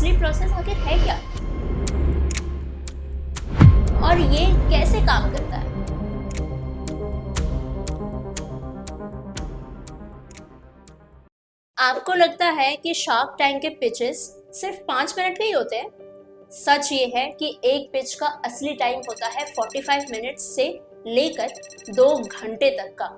असली प्रोसेस आखिर है क्या और ये कैसे काम करता है। आपको लगता है कि शार्क टैंक के पिचेस सिर्फ 5 मिनट के ही होते हैं? सच ये है कि एक पिच का असली टाइम होता है 45 मिनट्स से लेकर 2 घंटे तक का।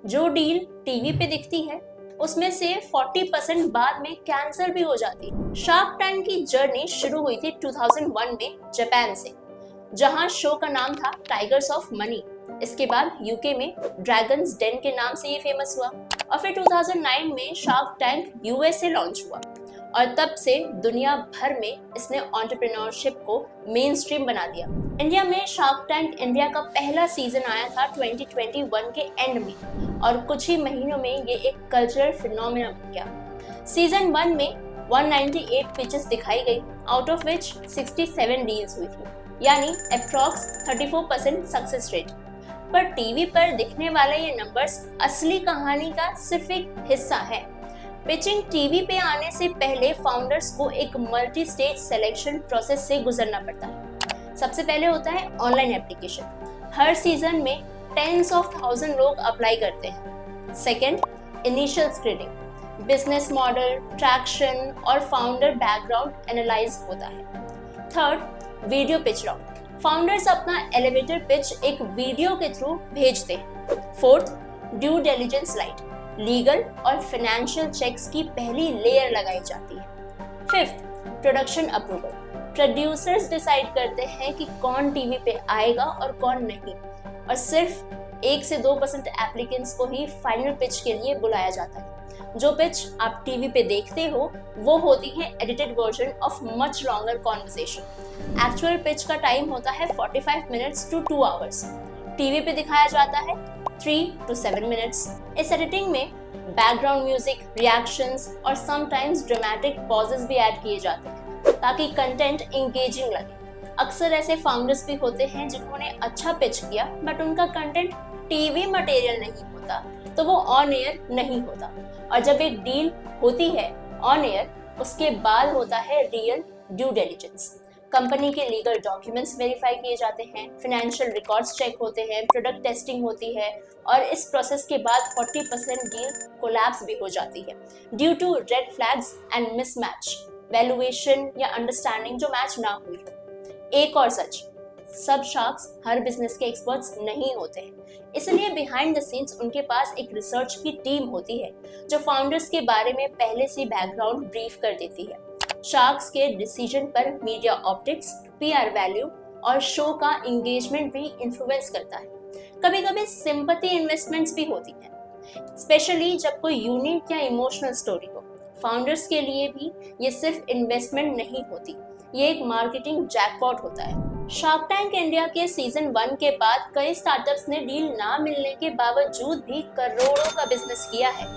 जो डील टीवी पे दिखती है उसमें से 40% बाद में कैंसिल भी हो जाती है। शार्क टैंक की जर्नी शुरू हुई थी 2001 में जापान से, जहां शो का नाम था टाइगर्स ऑफ मनी। इसके बाद यूके में ड्रैगन्स डेन के नाम से ये फेमस हुआ और फिर 2009 में शार्क टैंक यूएस से लॉन्च हुआ और तब से दुनिया भर में इसने एंटरप्रेन्योरशिप को मेन स्ट्रीम बना दिया। इंडिया में शार्क टैंक इंडिया का पहला सीजन आया था 2021 के एंड में और कुछ ही महीनों में ये एक कल्चरल फिनोमेना बन गया। सीजन 1 में 198 पिचेस दिखाई गई, आउट ऑफ विच 67 डील्स हुई थी, यानी अप्रॉक्स 34% सक्सेस रेट। पर टीवी पर दिखने वाले ये नंबर्स असली कहानी का सिर्फ एक हिस्सा है। पिचिंग टीवी पे आने से पहले फाउंडर्स को एक मल्टी स्टेज सिलेक्शन प्रोसेस से गुजरना पड़ता है। सबसे पहले होता है ऑनलाइन एप्लीकेशन। हर सीजन में टेंस ऑफ थाउजेंड लोग अप्लाई करते हैं। Second, initial screening, business model, traction और फाउंडर बैकग्राउंड एनालाइज होता है। Third, video pitch round. Founders अपना एलिवेटर पिच एक वीडियो के थ्रू भेजते हैं। Fourth, due diligence light, legal और फाइनेंशियल चेक्स की पहली लेयर लगाई जाती है। Fifth, production approval. Producers decide करते हैं कि कौन टीवी पे आएगा और कौन नहीं, और सिर्फ 1 से 2% एप्लीकेंट्स को ही फाइनल पिच के लिए बुलाया जाता है। जो पिच आप टीवी पे देखते हो वो होती है edited version of much longer conversation. Actual pitch का टाइम होता है 45 मिनट्स टू 2 आवर्स। टीवी पे दिखाया जाता है 3 to 7 मिनट्स। इस एडिटिंग में बैकग्राउंड म्यूजिक, रिएक्शंस और समटाइम्स ड्रामेटिक पॉजेस भी ऐड किए जाते हैं ताकि कंटेंट एंगेजिंग लगे। अक्सर ऐसे फाउंडर्स भी होते हैं जिन्होंने अच्छा पिच किया बट उनका कंटेंट टीवी मटेरियल नहीं होता, तो वो ऑन एयर नहीं होता। और जब एक डील होती है ऑन एयर, उसके बाद होता है रियल ड्यू डिलिजेंस। कंपनी के लीगल डॉक्यूमेंट्स वेरीफाई किए जाते हैं, फाइनेंशियल रिकॉर्ड्स चेक होते हैं, प्रोडक्ट टेस्टिंग होती है और इस प्रोसेस के बाद 40% डील कोलैप्स भी हो जाती है due to red flags and mismatch, valuation या अंडरस्टैंडिंग जो मैच ना हुई हो। एक और सच, सब शार्क्स हर बिजनेस के एक्सपर्ट्स नहीं होते हैं, इसलिए बिहाइंड द सीन्स उनके पास एक रिसर्च की टीम होती है जो फाउंडर्स के बारे में पहले से बैकग्राउंड ब्रीफ कर देती है। शार्क्स के डिसीजन पर मीडिया ऑप्टिक्स, पीआर वैल्यू और शो का एंगेजमेंट भी इन्फ्लुएंस करता है। कभी कभी सिंपैथी इन्वेस्टमेंट्स भी होती हैं, स्पेशली जब कोई यूनिक या इमोशनल स्टोरी हो। फाउंडर्स के लिए भी ये सिर्फ इन्वेस्टमेंट नहीं होती, ये एक मार्केटिंग जैकपॉट होता है। शार्क टैंक इंडिया के सीजन 1 के बाद कई स्टार्टअप्स ने डील ना मिलने के बावजूद भी करोड़ों का बिजनेस किया है।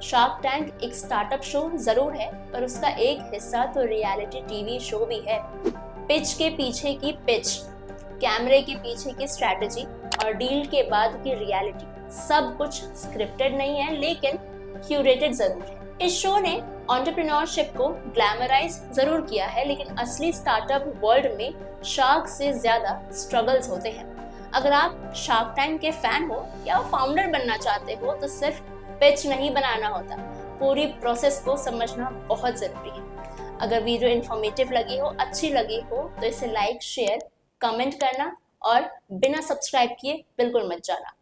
शार्क टैंक एक स्टार्टअप शो जरूर है, पर उसका एक हिस्सा तो रियलिटी टीवी शो भी है। पिच के पीछे की पिच, कैमरे के पीछे की स्ट्रैटेजी और डील के बाद की रियलिटी, सब कुछ स्क्रिप्टेड नहीं है लेकिन क्यूरेटेड जरूर है। इस शो ने एंटरप्रेन्योरशिप को ग्लैमराइज जरूर किया है, लेकिन असली स्टार्टअप वर्ल्ड में शार्क से ज्यादा स्ट्रगल्स होते हैं। अगर आप शार्क टैंक के फैन हो या फाउंडर बनना चाहते हो तो सिर्फ पिच नहीं बनाना होता, पूरी प्रोसेस को समझना बहुत जरूरी है। अगर वीडियो इन्फॉर्मेटिव लगी हो, अच्छी लगी हो तो इसे लाइक, शेयर, कमेंट करना और बिना सब्सक्राइब किए बिल्कुल मत जाना।